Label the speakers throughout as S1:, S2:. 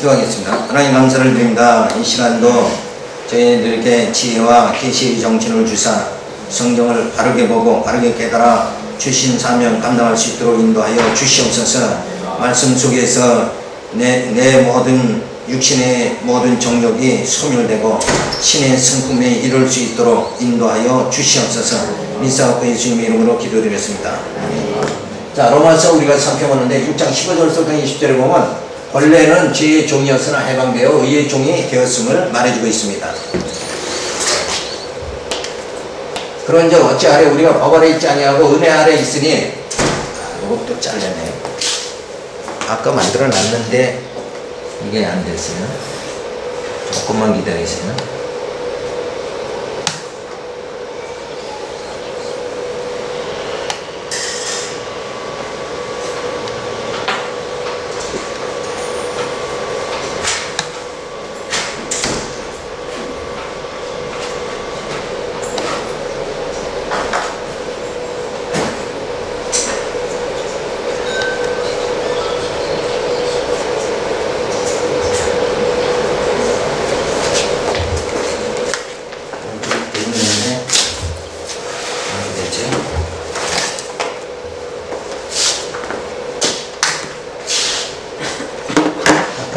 S1: 기도하겠습니다. 하나님 감사를 드립니다. 이 시간도 저희들에게 지혜와 계시의 정신을 주사 성경을 바르게 보고 바르게 깨달아 주신 사명 감당할 수 있도록 인도하여 주시옵소서. 말씀 속에서 내 모든 육신의 모든 정욕이 소멸되고 신의 성품에 이룰 수 있도록 인도하여 주시옵소서. 미사오프 예수님의 이름으로 기도드렸습니다. 자, 로마서 우리가 살펴보는데 6장 15절부터 20절에 보면 본래는 죄의 종이었으나 해방되어 의의 종이 되었음을 말해주고 있습니다. 그런즉 어찌하래 우리가 법 아래 있지 아니하고 은혜 아래 있으니, 이것도 잘렸네. 아까 만들어 놨는데 이게 안 됐어요. 조금만 기다리세요.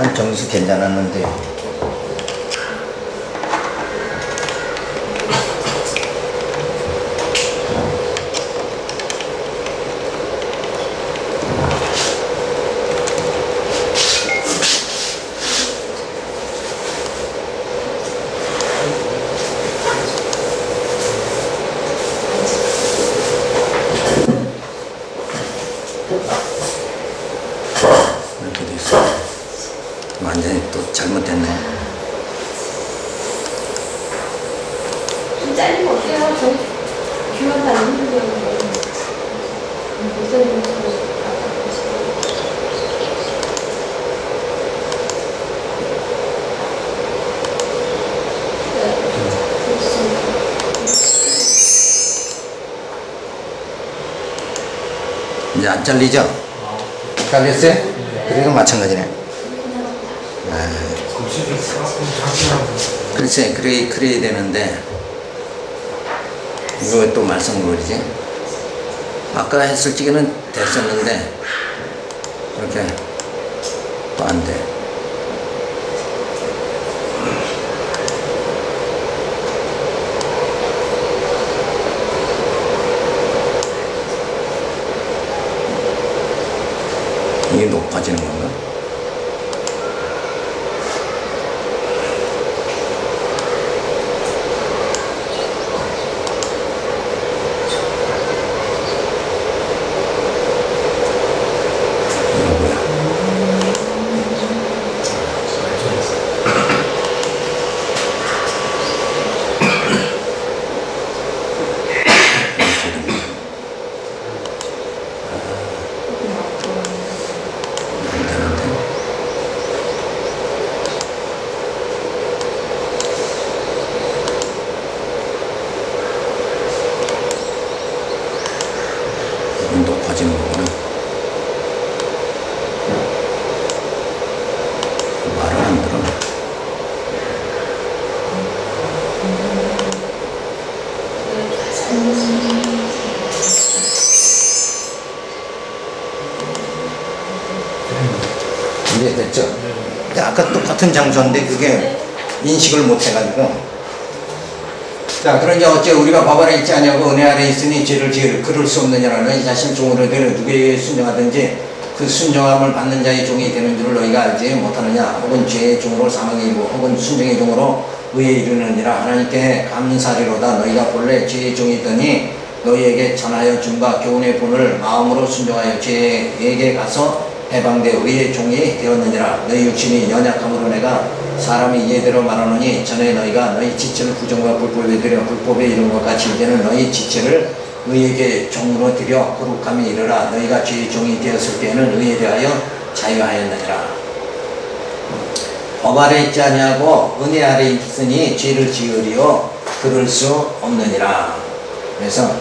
S1: 약간 정수 괜찮았는데 이렇게 돼 있어. 완전히 또 잘못됐네.
S2: 좀 잘리면 어때요? 저 귀만 다 힘들게
S1: 이제 안 잘리죠? 잘렸어요? 그래도 마찬가지네. 글쎄, 그래야 되는데 이거 왜 또 말썽거리지? 아까 했을 적에는 됐었는데 이렇게 또 안 돼. 이게 높아지는 건가? 높아지는 거구나. 말을 안 들어. 이제 됐죠? 근데 아까 똑같은 장소인데 그게 인식을 못 해가지고. 자, 그러니 어째 우리가 법 아래 있지 아니하고 은혜 아래 있으니 죄를 그럴 수 없느냐라는 이 자신 종으로 되는 누구에게 순종하든지 그 순종함을 받는 자의 종이 되는 줄을 너희가 알지 못하느냐. 혹은 죄의 종으로 사망에 이르고 혹은 순종의 종으로 의에 이르느니라. 하나님께 감사리로다. 너희가 본래 죄의 종이더니 너희에게 전하여 준 바 교훈의 본을 마음으로 순종하여 죄에게 가서 해방되어 의의 종이 되었느니라. 너희 육신이 연약함으로 내가 사람이 이해대로 말하노니 전에 너희가 너희 지체를 부정과 불법에 드려 불법에 이른 것 같이 이제는 너희 지체를 의에게 종으로 드려 거룩함에 이르라. 너희가 죄의 종이 되었을 때에는 의에 대하여 자유하였느니라. 법 아래 있지 아니하고 은혜 아래 있으니 죄를 지으리요 그럴 수 없느니라. 그래서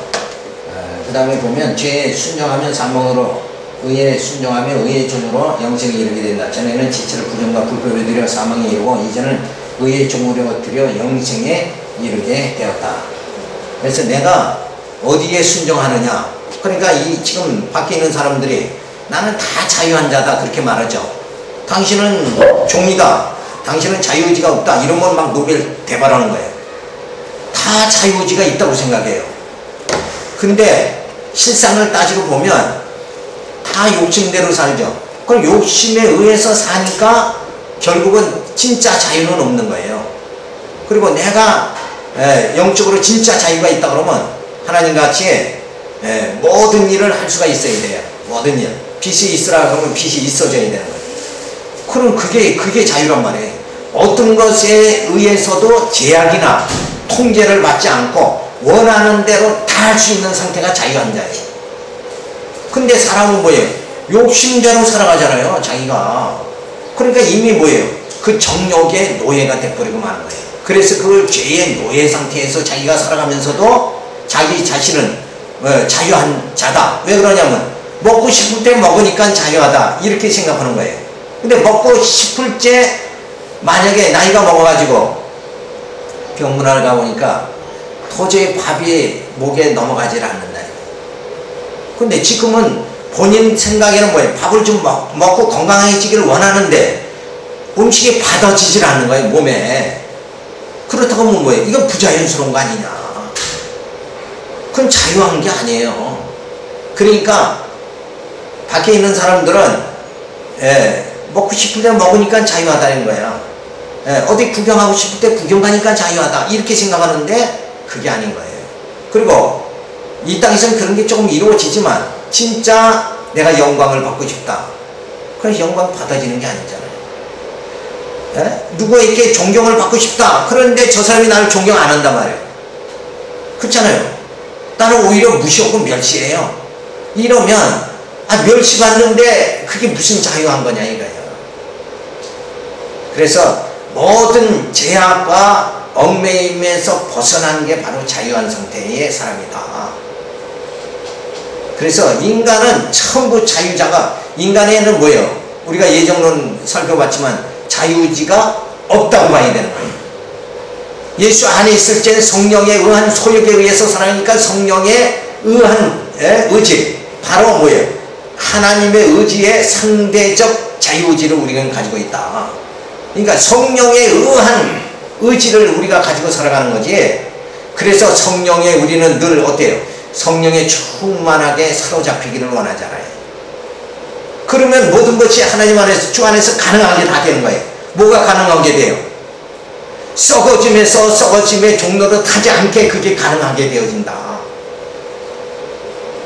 S1: 그 다음에 보면 죄에 순종하면 사망으로 의에 순종하며 의의 종으로 영생에 이르게 된다. 전에는 지체를 부정과 불법에 들여 사망에 이르고 이제는 의의 종으로 들여 영생에 이르게 되었다. 그래서 내가 어디에 순종하느냐. 그러니까 이 지금 밖에 있는 사람들이 나는 다 자유한 자다 그렇게 말하죠. 당신은 종이다. 당신은 자유의지가 없다. 이러면 막 노벨 대발하는 거예요. 다 자유의지가 있다고 생각해요. 근데 실상을 따지고 보면 다 욕심대로 살죠. 그럼 욕심에 의해서 사니까 결국은 진짜 자유는 없는 거예요. 그리고 내가 영적으로 진짜 자유가 있다 그러면 하나님같이 모든 일을 할 수가 있어야 돼요. 모든 일. 빚이 있으라 그러면 빚이 있어져야 되는 거예요. 그럼 그게 자유란 말이에요. 어떤 것에 의해서도 제약이나 통제를 받지 않고 원하는 대로 다 할 수 있는 상태가 자유한 자예요. 근데 사람은 뭐예요? 욕심대로 살아가잖아요. 자기가. 그러니까 이미 뭐예요? 그 정욕의 노예가 돼버리고 마는 거예요. 그래서 그걸 죄의 노예 상태에서 자기가 살아가면서도 자기 자신은 자유한 자다. 왜 그러냐면 먹고 싶을 때 먹으니까 자유하다 이렇게 생각하는 거예요. 근데 먹고 싶을 때 만약에 나이가 먹어가지고 병문안을 가보니까 도저히 밥이 목에 넘어가질 않는다. 근데 지금은 본인 생각에는 뭐예요? 밥을 좀 먹고 건강해지기를 원하는데 음식이 받아지질 않는 거예요, 몸에. 그렇다고 하면 뭐예요? 이건 부자연스러운 거 아니냐. 그건 자유한 게 아니에요. 그러니까 밖에 있는 사람들은 먹고 싶을 때 먹으니까 자유하다는 거야. 어디 구경하고 싶을 때 구경 가니까 자유하다 이렇게 생각하는데 그게 아닌 거예요. 그리고 이 땅에서는 그런 게 조금 이루어지지만 진짜 내가 영광을 받고 싶다. 그래서 영광 받아지는 게 아니잖아요. 누구에게 존경을 받고 싶다. 그런데 저 사람이 나를 존경 안 한단 말이에요. 그렇잖아요. 나는 오히려 무시하고 멸시해요. 이러면 멸시받는데 그게 무슨 자유한 거냐 이거예요. 그래서 모든 제약과 얽매임에서 벗어난 게 바로 자유한 상태의 사람이다. 그래서 인간은 전부 자유자가, 인간에는 뭐예요? 우리가 예정론 살펴봤지만 자유의지가 없다고 봐야 되는 거예요. 예수 안에 있을 때는 성령에 의한 소욕에 의해서 살아가니까 성령에 의한 의지, 바로 뭐예요? 하나님의 의지의 상대적 자유의지를 우리는 가지고 있다. 그러니까 성령에 의한 의지를 우리가 가지고 살아가는 거지. 그래서 성령에 우리는 늘 어때요? 성령에 충만하게 사로잡히기를 원하잖아요. 그러면 모든 것이 하나님 안에서, 주 안에서 가능하게 다 되는 거예요. 뭐가 가능하게 돼요? 썩어짐에서 썩어짐의 종로를 타지 않게 그게 가능하게 되어진다.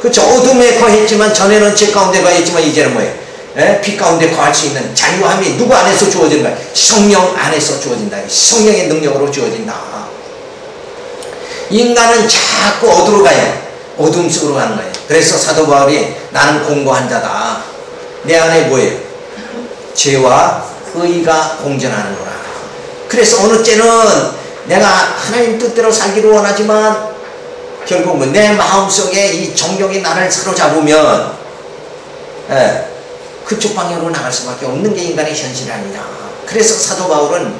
S1: 그렇죠? 어둠에 거했지만, 전에는 죄 가운데 거했지만 이제는 뭐예요? 빛 가운데 거할 수 있는 자유함이 누구 안에서 주어지는 거야? 성령 안에서 주어진다. 성령의 능력으로 주어진다. 인간은 자꾸 어디로 가요? 어둠 속으로 가는 거예요. 그래서 사도 바울이 나는 공고한 자다. 내 안에 뭐예요? 죄와 의가 공존하는구나. 그래서 어느 때는 내가 하나님 뜻대로 살기를 원하지만 결국 뭐 내 마음속에 이 정욕이 나를 사로잡으면 그쪽 방향으로 나갈 수밖에 없는 게 인간의 현실이 아니냐. 그래서 사도 바울은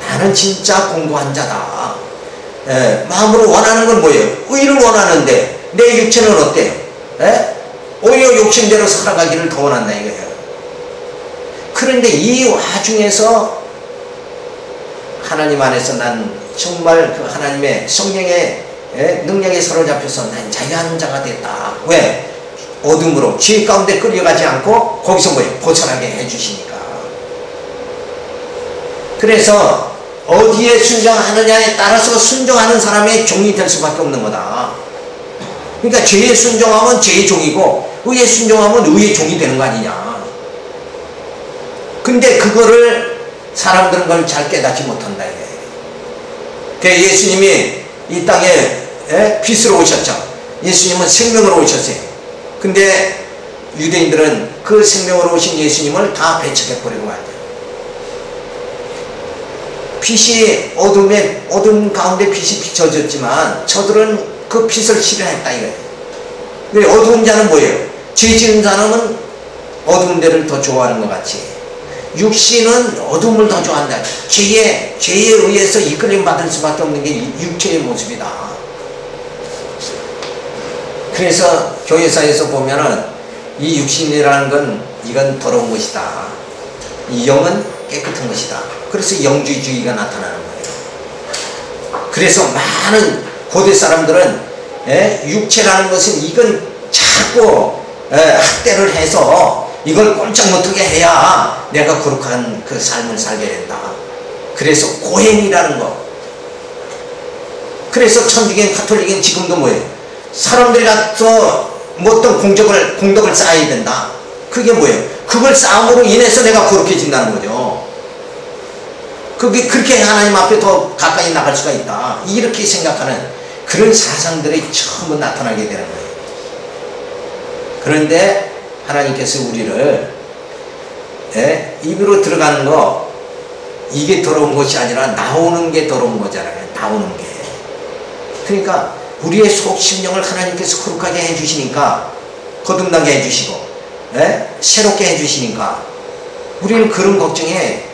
S1: 나는 진짜 공고한 자다. 마음으로 원하는 건 뭐예요? 의를 원하는데 내 육체는 어때요? 오히려 욕심대로 살아가기를 더 원한다 이거예요. 그런데 이 와중에서 하나님 안에서 난 정말 그 하나님의 성령의 능력에 사로잡혀서 난 자유한 자가 됐다. 왜? 어둠으로 죄 가운데 끌려가지 않고 거기서 뭐예요? 벗어나게 해주시니까. 그래서 어디에 순종하느냐에 따라서 순종하는 사람의 종이 될 수밖에 없는 거다. 그러니까 죄에 순종하면 죄의 종이고 의에 순종하면 의의 종이 되는 거 아니냐. 근데 그거를 사람들은 그걸 잘 깨닫지 못한다. 그러니까 예수님이 이 땅에 빛으로 오셨죠. 예수님은 생명으로 오셨어요. 근데 유대인들은 그 생명으로 오신 예수님을 다 배척해버리고 말이에요. 빛이 어둠 가운데 빛이 비춰졌지만 저들은 그 빛을 싫어했다 이거예요. 근데 어두운 자는 뭐예요? 죄 지은 사람은 어두운 데를 더 좋아하는 것 같이 육신은 어둠을 더 좋아한다. 죄에 의해서 이끌림 받을 수밖에 없는 게 육체의 모습이다. 그래서 교회사에서 보면은 이 육신이라는 건 이건 더러운 것이다. 이 영은 깨끗한 것이다. 그래서 영주주의가 나타나는 거예요. 그래서 많은 고대 사람들은 육체라는 것은 이건 자꾸 학대를 해서 이걸 꼼짝 못하게 해야 내가 거룩한 그 삶을 살게 된다. 그래서 고행이라는 거. 그래서 천주교인 가톨릭은 지금도 뭐예요? 사람들이 가서 뭐 어떤 공덕을 쌓아야 된다. 그게 뭐예요? 그걸 쌓음으로 인해서 내가 거룩해진다는 거죠. 그게 그렇게 하나님 앞에 더 가까이 나갈 수가 있다. 이렇게 생각하는 그런 사상들이 처음 나타나게 되는 거예요. 그런데 하나님께서 우리를 입으로 들어가는 거 이게 더러운 것이 아니라 나오는 게 더러운 거잖아요. 나오는 게. 그러니까 우리의 속 심령을 하나님께서 거룩하게 해주시니까 거듭나게 해주시고 새롭게 해주시니까 우리는 그런 걱정에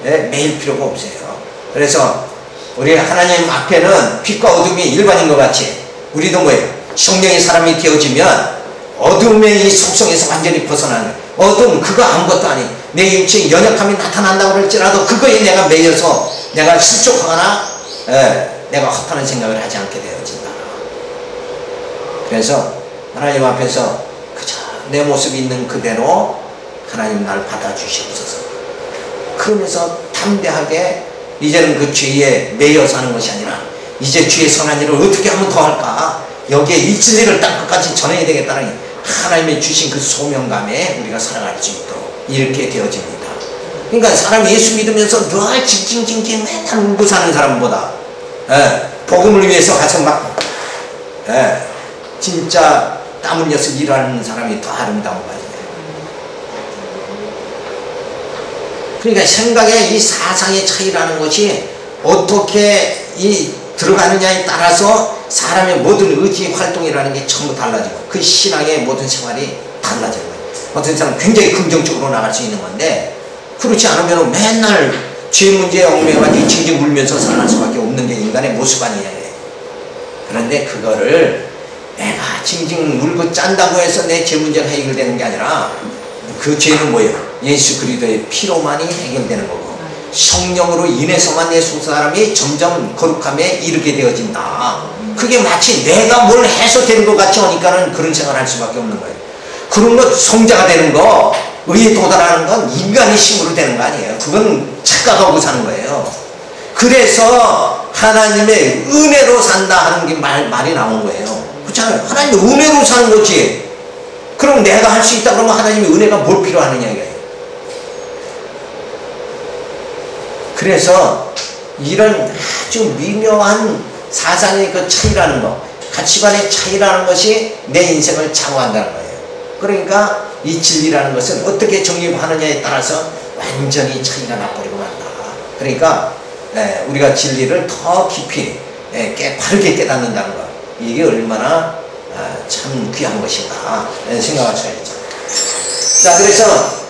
S1: 매일 필요가 없어요. 그래서 우리 하나님 앞에는 빛과 어둠이 일반인 것 같이 우리도 뭐예요? 성령의 사람이 되어지면 어둠의 이 속성에서 완전히 벗어나는 어둠 그거 아무것도 아니 내 육체의 연약함이 나타난다고 할지라도 그거에 내가 매여서 내가 실족하거나 내가 허탄한 생각을 하지 않게 되어진다. 그래서 하나님 앞에서 그저 내 모습이 있는 그대로 하나님 날 받아주시옵소서. 그러면서 담대하게 이제는 그 죄에 매여 사는 것이 아니라 이제 주의 선한 일을 어떻게 하면 더 할까? 여기에 이 진리를 땅끝까지 전해야 되겠다는 하나님이 주신 그 소명감에 우리가 살아갈 수 있도록 이렇게 되어집니다. 그러니까 사람 예수 믿으면서 늘 징징징징 맨날 울고 사는 사람보다 복음을 위해서 가서 막 진짜 땀 흘려서 일하는 사람이 더 아름다운 거 아니에요. 그러니까 생각의 이 사상의 차이라는 것이 어떻게 들어가느냐에 따라서 사람의 모든 의지 활동이라는 게 전부 달라지고 그 신앙의 모든 생활이 달라지는 거예요. 어떤 사람은 굉장히 긍정적으로 나갈 수 있는 건데 그렇지 않으면 맨날 죄 문제에 얽매여가지고 징징 울면서 살아갈 수밖에 없는 게 인간의 모습 아니에요. 그런데 그거를 내가 징징 울고 짠다고 해서 내 죄 문제가 해결되는 게 아니라 그 죄는 뭐예요? 예수 그리스도의 피로만이 해결되는 거고 성령으로 인해서만 내 속사람이 점점 거룩함에 이르게 되어진다. 그게 마치 내가 뭘 해서 되는 것 같이 하니까는 그런 생각을 할 수밖에 없는 거예요. 그런 것 성자가 되는 거 의에 도달하는 건 인간의 힘으로 되는 거 아니에요. 그건 착각하고 사는 거예요. 그래서 하나님의 은혜로 산다 하는 게 말이 나온 거예요. 그렇잖아요. 하나님의 은혜로 사는 거지. 그럼 내가 할 수 있다 그러면 하나님의 은혜가 뭘 필요하느냐 이거예요. 그래서 이런 아주 미묘한 사상의 그 차이라는 거, 가치관의 차이라는 것이 내 인생을 좌우한다는 거예요. 그러니까 이 진리라는 것은 어떻게 정립하느냐에 따라서 완전히 차이가 나버리고 만다. 그러니까 우리가 진리를 더 깊이 바르게 깨닫는다는 것, 이게 얼마나 참 귀한 것인가 생각할 수가 있죠. 자, 그래서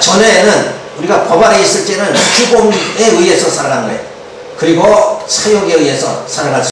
S1: 전에는 우리가 법 안에 있을 때는 규범에 의해서 살아간 거예요. 그리고 사욕에 의해서 살아갈 수